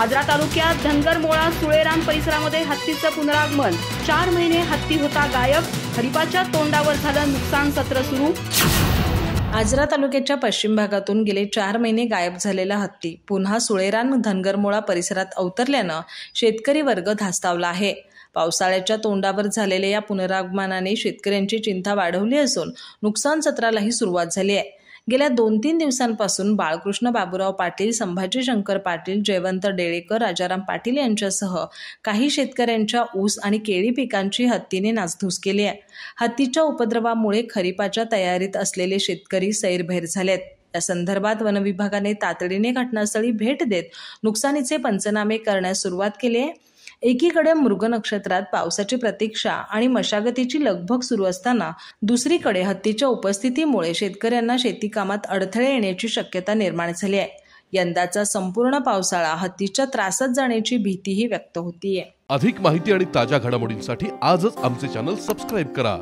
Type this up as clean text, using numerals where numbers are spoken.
आजरा तालुक्यात धनगरमोळा सुळेरान परिसरामध्ये हत्तीचं पुनरागमन। 4 महिने हत्ती होता गायब। खरीपाच्या तोंडावर झालं नुकसान सत्र सुरू। आजरा तालुक्याच्या पश्चिम भागातून गेले 4 महिने गायब झालेला हत्ती पुन्हा सुळेरान धनगरमोळा परिसरात अवतरल्यानं शेतकरी वर्ग धास्तावला आहे। पावसाळ्याच्या तोंडावर झालेल्या या पुनरागमनाने शेतकऱ्यांची चिंता वाढवली असून नुकसान सत्रालाही सुरुवात झाली आहे। गेल्या 2-3 दिवसांपासून बाळकृष्ण बाबूराव पाटील, संभाजी शंकर पाटील, जयवंत डेळेकर, राजाराम पाटील यांच्यासह काही शेतकऱ्यांच्या ऊस आणि केळी पिकांची हत्तीने नासधूस केली आहे। हत्तीच्या उपद्रवामुळे खरीपाच्या तयारीत असलेले शेतकरी सैरभैर झालेत। या संदर्भात वन विभागाने तातडीने घटनास्थळी भेट देत नुकसानीचे पंचनामे करण्यास सुरुवात केली आहे। एकीकडे मृग नक्षत्रात पावसाची प्रतीक्षा आणि मशागतीची लगबग सुरू असताना दुसरीकडे हत्तीच्या उपस्थितीमुळे शेतकऱ्यांना शेती कामात अडथळे येण्याची शक्यता निर्माण झाली आहे। यंदाचा संपूर्ण पावसाळा हत्तीच्या त्रासात जाण्याची भीतीही व्यक्त होतीये। अधिक माहिती आणि ताज्या घडामोडींसाठी आजच आमचे चॅनल सबस्क्राइब करा।